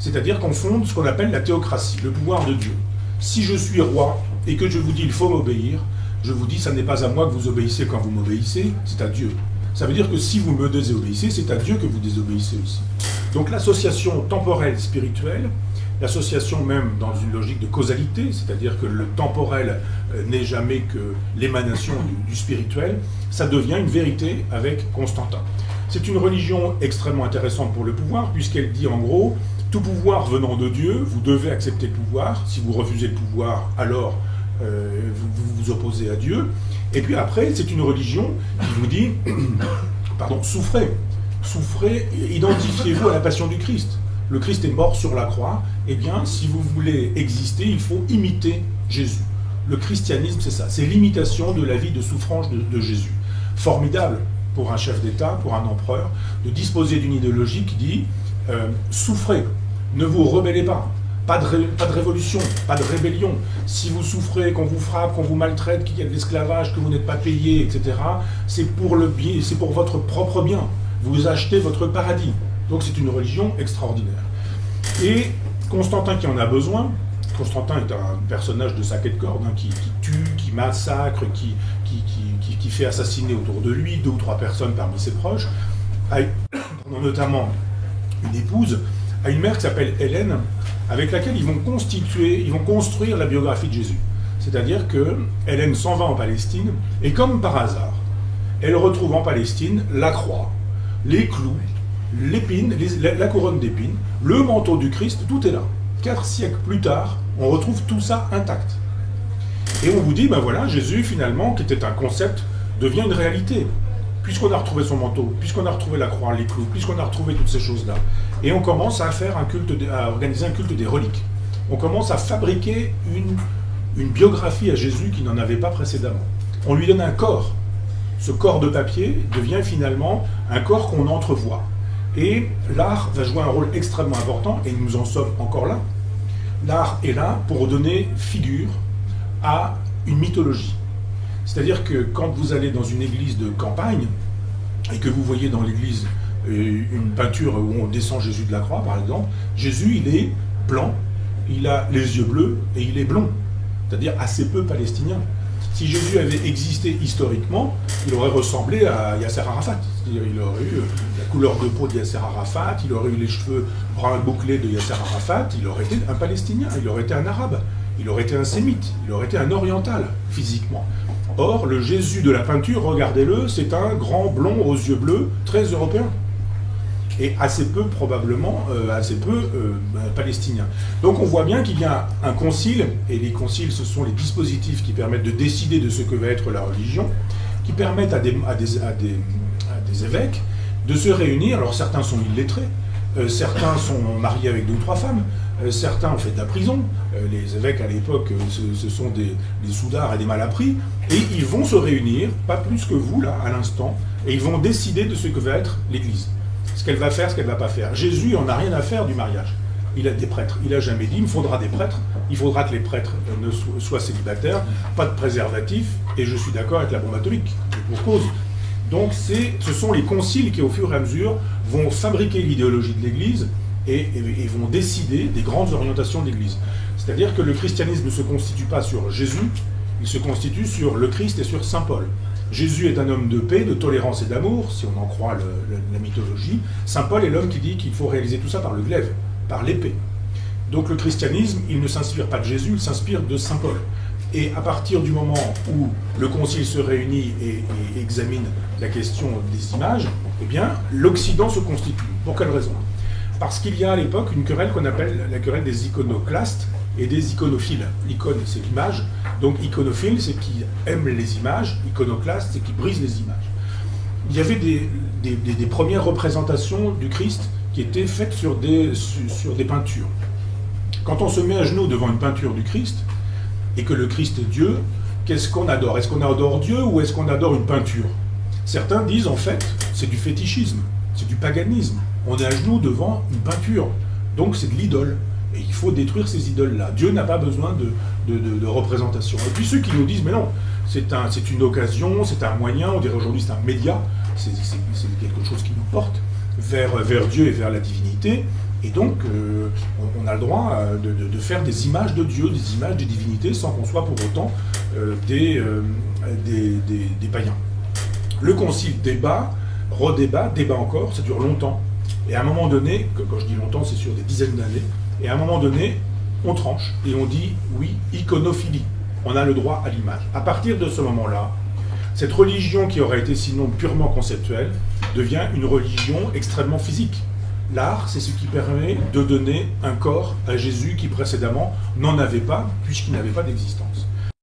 C'est-à-dire qu'on fonde ce qu'on appelle la théocratie, le pouvoir de Dieu. Si je suis roi et que je vous dis il faut m'obéir, je vous dis ça n'est pas à moi que vous obéissez quand vous m'obéissez, c'est à Dieu. Ça veut dire que si vous me désobéissez, c'est à Dieu que vous désobéissez aussi. Donc l'association temporelle spirituelle, l'association même dans une logique de causalité, c'est-à-dire que le temporel n'est jamais que l'émanation du spirituel, ça devient une vérité avec Constantin. C'est une religion extrêmement intéressante pour le pouvoir, puisqu'elle dit en gros, tout pouvoir venant de Dieu, vous devez accepter le pouvoir. Si vous refusez le pouvoir, alors vous vous opposez à Dieu. Et puis après, c'est une religion qui vous dit, pardon, souffrez, identifiez-vous à la passion du Christ. Le Christ est mort sur la croix, eh bien, si vous voulez exister, il faut imiter Jésus. Le christianisme, c'est ça, c'est l'imitation de la vie de souffrance de Jésus. Formidable pour un chef d'État, pour un empereur, de disposer d'une idéologie qui dit souffrez, ne vous rebellez pas. Pas de révolution, pas de rébellion. Si vous souffrez, qu'on vous frappe, qu'on vous maltraite, qu'il y a de l'esclavage, que vous n'êtes pas payé, etc., c'est pour le bien, c'est pour votre propre bien. Vous achetez votre paradis. Donc c'est une religion extraordinaire. Et Constantin qui en a besoin, Constantin est un personnage de sac et de corde, qui tue, qui massacre, qui fait assassiner autour de lui 2 ou 3 personnes parmi ses proches, notamment une épouse, a une mère qui s'appelle Hélène, avec laquelle ils vont construire la biographie de Jésus. C'est-à-dire que Hélène s'en va en Palestine, et comme par hasard, elle retrouve en Palestine la croix, les clous, l'épine, la couronne d'épines, le manteau du Christ, tout est là. 4 siècles plus tard, on retrouve tout ça intact. Et on vous dit, ben voilà, Jésus finalement, qui était un concept, devient une réalité. Puisqu'on a retrouvé son manteau, puisqu'on a retrouvé la croix, les clous, puisqu'on a retrouvé toutes ces choses-là. Et on commence à faire à organiser un culte des reliques. On commence à fabriquer une biographie à Jésus qui n'en avait pas précédemment. On lui donne un corps. Ce corps de papier devient finalement un corps qu'on entrevoit. Et l'art va jouer un rôle extrêmement important, et nous en sommes encore là. L'art est là pour donner figure à une mythologie. C'est-à-dire que quand vous allez dans une église de campagne, et que vous voyez dans l'église une peinture où on descend Jésus de la croix, par exemple, Jésus, il est blanc, il a les yeux bleus, et il est blond. C'est-à-dire assez peu palestinien. Si Jésus avait existé historiquement, il aurait ressemblé à Yasser Arafat. C'est-à-dire, il aurait eu la couleur de peau de Yasser Arafat, il aurait eu les cheveux bruns bouclés de Yasser Arafat, il aurait été un Palestinien, il aurait été un Arabe, il aurait été un Sémite, il aurait été un Oriental, physiquement. Or, le Jésus de la peinture, regardez-le, c'est un grand blond aux yeux bleus, très européen. Et assez peu, probablement, palestinien. Donc on voit bien qu'il y a un concile, et les conciles, ce sont les dispositifs qui permettent de décider de ce que va être la religion, qui permettent à des évêques de se réunir. Alors certains sont illettrés, certains sont mariés avec 2 ou 3 femmes, certains ont fait de la prison. Les évêques à l'époque, ce sont des soudards et des malappris, et ils vont se réunir, pas plus que vous là, à l'instant, et ils vont décider de ce que va être l'Église. Ce qu'elle va faire, ce qu'elle ne va pas faire. Jésus n'en a rien à faire du mariage. Il a des prêtres. Il n'a jamais dit, il me faudra des prêtres, il faudra que les prêtres soient célibataires, pas de préservatif, et je suis d'accord avec la bombe atomique, pour cause. Donc ce sont les conciles qui, au fur et à mesure, vont fabriquer l'idéologie de l'Église et vont décider des grandes orientations de l'Église. C'est-à-dire que le christianisme ne se constitue pas sur Jésus, il se constitue sur le Christ et sur Saint Paul. Jésus est un homme de paix, de tolérance et d'amour, si on en croit la mythologie. Saint Paul est l'homme qui dit qu'il faut réaliser tout ça par le glaive, par l'épée. Donc le christianisme, il ne s'inspire pas de Jésus, il s'inspire de Saint Paul. Et à partir du moment où le concile se réunit et examine la question des images, eh bien, l'Occident se constitue. Pour quelle raison ? Parce qu'il y a à l'époque une querelle qu'on appelle la querelle des iconoclastes et des iconophiles. L'icône, c'est l'image. Donc iconophile, c'est qui aime les images. Iconoclaste, c'est qui brise les images. Il y avait des premières représentations du Christ qui étaient faites sur des peintures. Quand on se met à genoux devant une peinture du Christ, et que le Christ est Dieu, qu'est-ce qu'on adore ? Est-ce qu'on adore Dieu ou est-ce qu'on adore une peinture ? Certains disent en fait, c'est du fétichisme, c'est du paganisme. On est à genoux devant une peinture, donc c'est de l'idole. Et il faut détruire ces idoles-là. Dieu n'a pas besoin de représentation. Et puis ceux qui nous disent, mais non, c'est une occasion, c'est un moyen, on dirait aujourd'hui c'est un média, c'est quelque chose qui nous porte vers Dieu et vers la divinité, Et donc, on a le droit de faire des images de Dieu, des images des divinités, sans qu'on soit pour autant des païens. Le concile débat, redébat, débat encore, ça dure longtemps. Et à un moment donné, quand je dis longtemps, c'est sur des dizaines d'années, et à un moment donné, on tranche et on dit, oui, iconophilie, on a le droit à l'image. À partir de ce moment-là, cette religion qui aurait été sinon purement conceptuelle devient une religion extrêmement physique. L'art, c'est ce qui permet de donner un corps à Jésus qui précédemment n'en avait pas, puisqu'il n'avait pas d'existence.